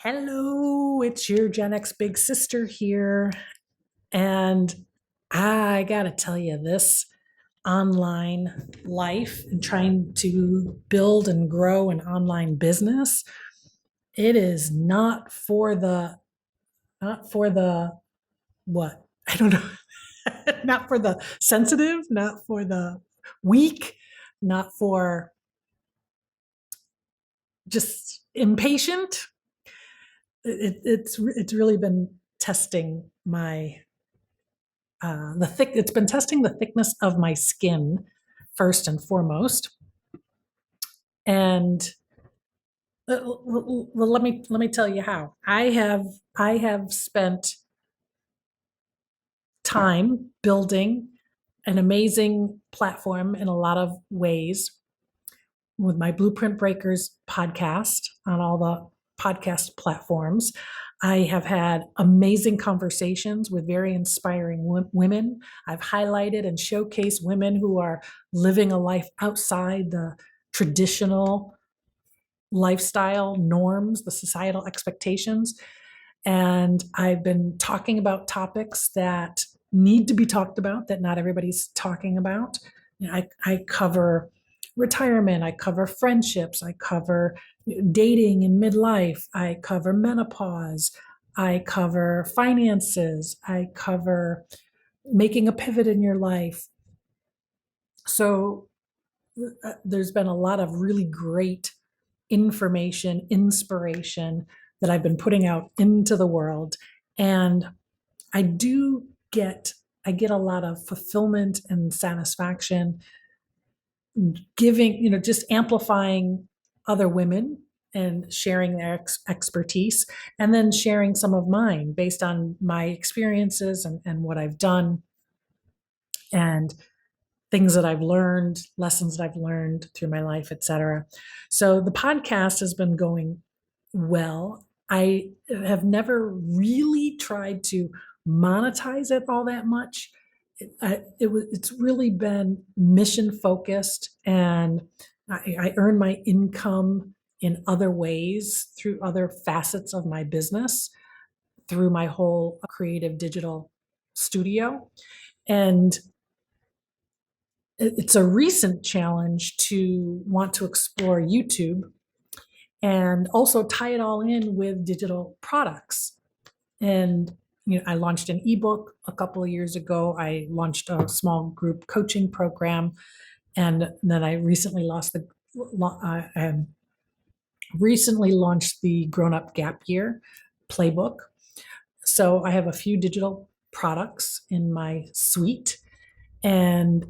Hello, it's your Gen X big sister here. And I gotta tell you, this online life and trying to build and grow an online business, it is not for the what? I don't know. Not for the sensitive, not for the weak, not for just impatient. It's really been testing my it's been testing the thickness of my skin first and foremost. And well, let me tell you how. I have spent time building an amazing platform in a lot of ways with my Blueprint Breakers podcast on all the podcast platforms. I have had amazing conversations with very inspiring women. I've highlighted and showcased women who are living a life outside the traditional lifestyle norms, the societal expectations. And I've been talking about topics that need to be talked about, that not everybody's talking about. I cover retirement, I cover friendships, I cover dating and midlife, I cover menopause, I cover finances, I cover making a pivot in your life. So there's been a lot of really great information, inspiration that I've been putting out into the world. And I do get I get a lot of fulfillment and satisfaction giving, just amplifying other women and sharing their expertise, and then sharing some of mine based on my experiences and what I've done and things that I've learned, lessons that I've learned through my life, etc. So the podcast has been going well. I have never really tried to monetize it all that much. It's really been mission focused, and I earn my income in other ways through other facets of my business, through my whole creative digital studio. And it's a recent challenge to want to explore YouTube and also tie it all in with digital products. And I launched an ebook a couple of years ago. I launched a small group coaching program, and then I recently launched the Grown Up Gap Year playbook. So I have a few digital products in my suite, and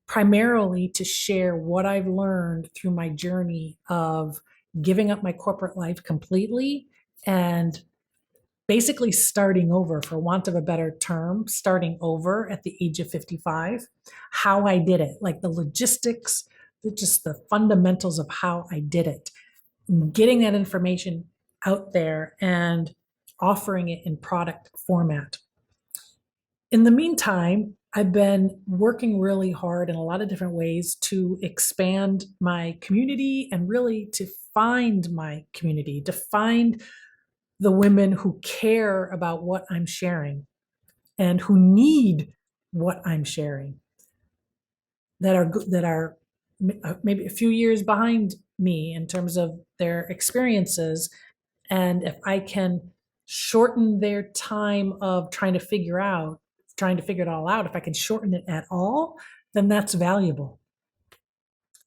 primarily to share what I've learned through my journey of giving up my corporate life completely and basically starting over, for want of a better term, starting over at the age of 55, how I did it, like the logistics, just the fundamentals of how I did it, getting that information out there and offering it in product format. In the meantime, I've been working really hard in a lot of different ways to expand my community and really to find my community, to find the women who care about what I'm sharing and who need what I'm sharing, that are maybe a few years behind me in terms of their experiences. And if I can shorten their time of trying to figure it all out, if I can shorten it at all, then that's valuable.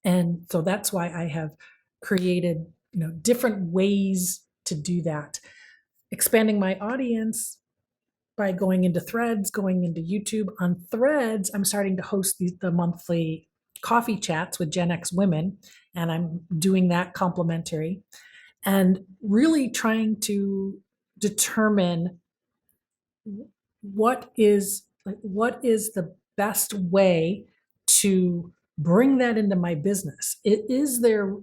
And so that's why I have created, different ways to do that. Expanding my audience by going into Threads, going into YouTube. On Threads, I'm starting to host the monthly coffee chats with Gen X women, and I'm doing that complimentary and really trying to determine what is the best way to bring that into my business. Is there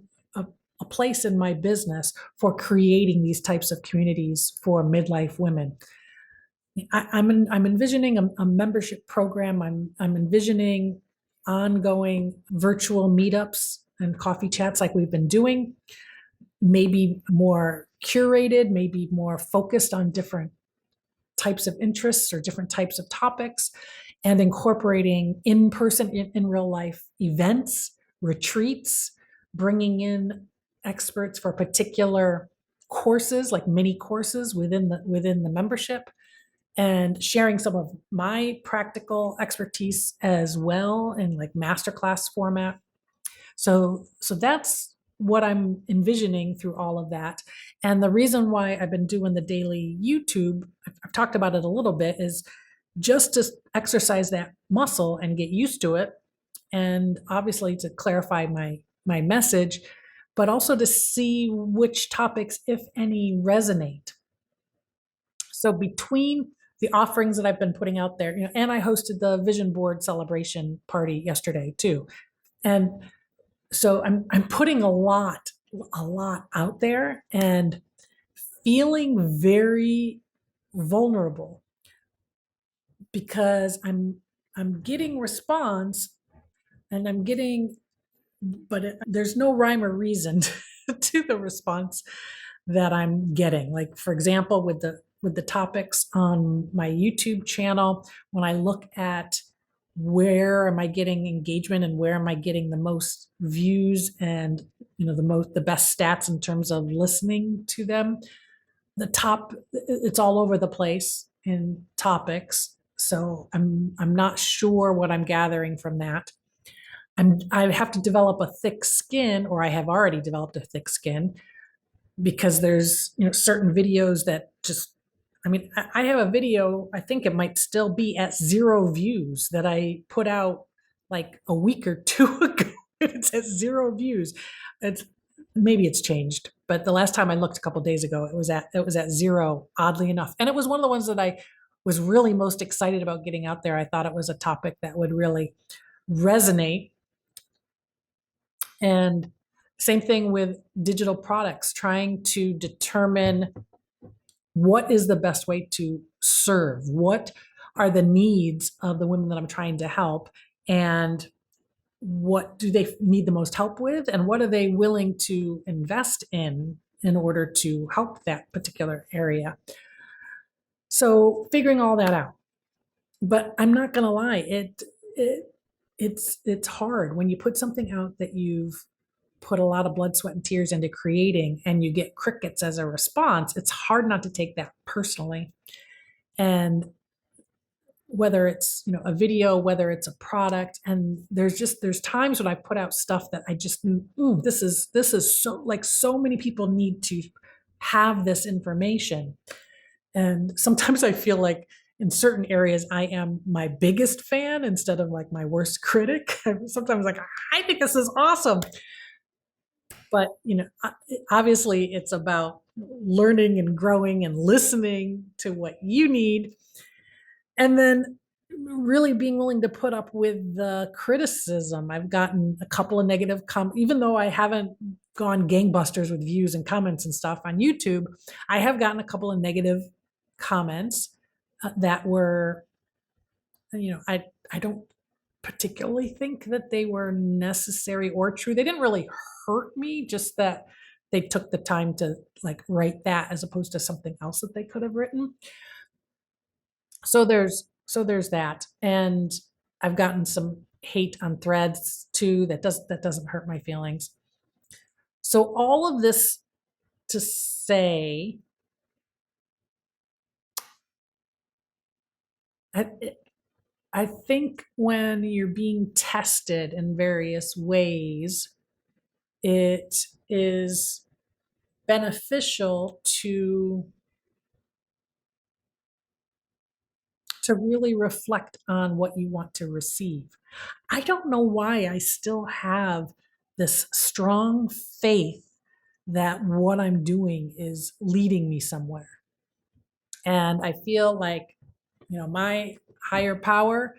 a place in my business for creating these types of communities for midlife women? I'm envisioning a membership program. I'm envisioning ongoing virtual meetups and coffee chats like we've been doing. maybe more curated, maybe more focused on different types of interests or different types of topics, and incorporating in-person, in real life events, retreats, bringing in experts for particular courses, like mini courses within the membership, and sharing some of my practical expertise as well in like masterclass format. So that's what I'm envisioning through all of that. And the reason why I've been doing the daily YouTube, I've talked about it a little bit, is just to exercise that muscle and get used to it. And obviously to clarify my message, but also to see which topics, if any, resonate. So between the offerings that I've been putting out there, and I hosted the vision board celebration party yesterday too. And so I'm putting a lot out there and feeling very vulnerable because I'm getting response, and I'm getting, but there's no rhyme or reason to the response that I'm getting. Like, for example, with the topics on my YouTube channel, when I look at where am I getting engagement and where am I getting the most views and the best stats in terms of listening to them, it's all over the place in topics. So I'm not sure what I'm gathering from that. I have to develop a thick skin, or I have already developed a thick skin, because there's certain videos that just, I mean, I have a video, I think it might still be at 0 views, that I put out like a week or two ago. It's at 0 views. Maybe it's changed, but the last time I looked a couple days ago, it was at 0, oddly enough. And it was one of the ones that I was really most excited about getting out there. I thought it was a topic that would really resonate. And same thing with digital products, trying to determine what is the best way to serve, what are the needs of the women that I'm trying to help, and what do they need the most help with, and what are they willing to invest in order to help that particular area. So figuring all that out. But I'm not going to lie, it's hard when you put something out that you've put a lot of blood, sweat, and tears into creating, and you get crickets as a response. It's hard not to take that personally. And whether it's a video, whether it's a product, and there's times when I put out stuff that I just knew, this is so, like, so many people need to have this information. And sometimes I feel like in certain areas I am my biggest fan instead of like my worst critic. Sometimes like, I think this is awesome. But obviously it's about learning and growing and listening to what you need, and then really being willing to put up with the criticism. I've gotten a couple of negative comments, even though I haven't gone gangbusters with views and comments and stuff on YouTube. I have gotten a couple of negative comments that were, I don't particularly think that they were necessary or true. They didn't really hurt me, just that they took the time to like write that as opposed to something else that they could have written. So there's that. And I've gotten some hate on Threads too. That doesn't hurt my feelings. So all of this to say, I think when you're being tested in various ways, it is beneficial to really reflect on what you want to receive. I don't know why I still have this strong faith that what I'm doing is leading me somewhere. And I feel like, my higher power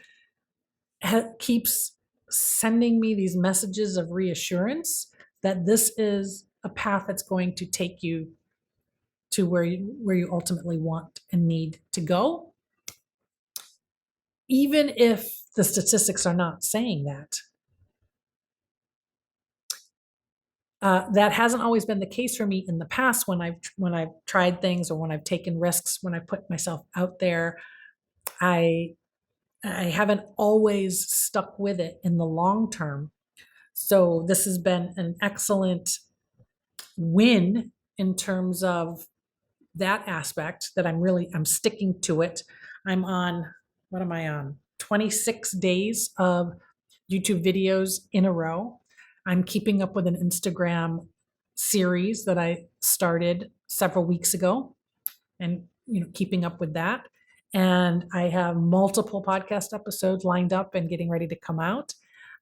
keeps sending me these messages of reassurance that this is a path that's going to take you to where you ultimately want and need to go, even if the statistics are not saying that. That hasn't always been the case for me in the past when I've tried things or when I've taken risks, when I put myself out there. I I haven't always stuck with it in the long term. So this has been an excellent win in terms of that aspect that I'm sticking to it. I'm on, what am I on? 26 days of YouTube videos in a row. I'm keeping up with an Instagram series that I started several weeks ago and keeping up with that. And I have multiple podcast episodes lined up and getting ready to come out.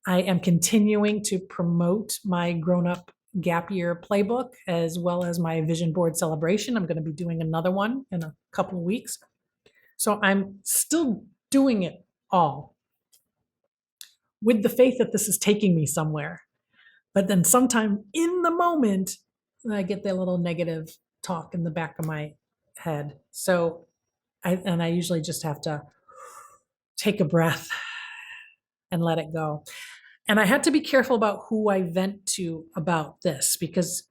I am continuing to promote my grown up gap year playbook as well as my vision board celebration. I'm going to be doing another one in a couple of weeks. So I'm still doing it all with the faith that this is taking me somewhere. But then sometime in the moment, I get that little negative talk in the back of my head. So I usually just have to take a breath and let it go. And I had to be careful about who I vent to about this, because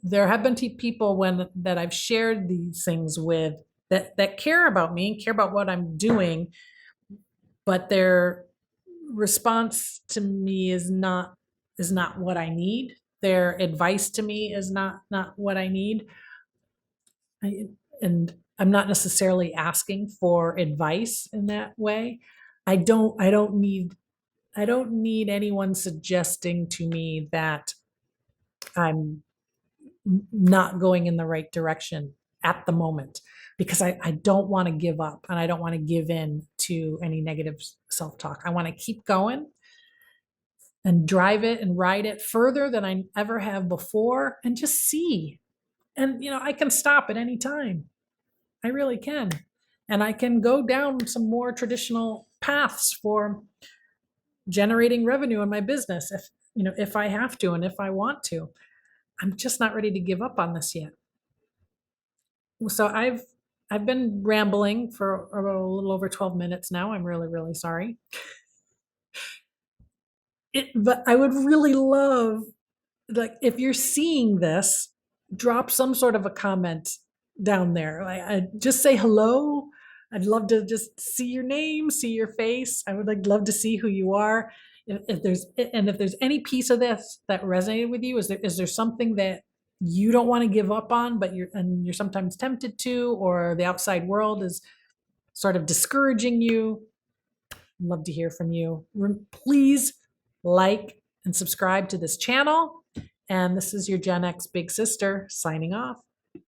there have been people that I've shared these things with that care about me and care about what I'm doing, but their response to me is not what I need. Their advice to me is not what I need. And I'm not necessarily asking for advice in that way. I don't need anyone suggesting to me that I'm not going in the right direction at the moment, because I don't want to give up and I don't want to give in to any negative self-talk. I want to keep going and drive it and ride it further than I ever have before and just see. And I can stop at any time. I really can. And I can go down some more traditional paths for generating revenue in my business if I have to and if I want to. I'm just not ready to give up on this yet. So I've been rambling for a little over 12 minutes now. I'm really, really sorry. But I would really love, like, if you're seeing this, drop some sort of a comment down there. I just say hello. I'd love to just see your name, see your face. I would love to see who you are. If there's any piece of this that resonated with you, is there something that you don't want to give up on, but you're sometimes tempted to, or the outside world is sort of discouraging you? I'd love to hear from you. Please like and subscribe to this channel. And this is your Gen X big sister signing off.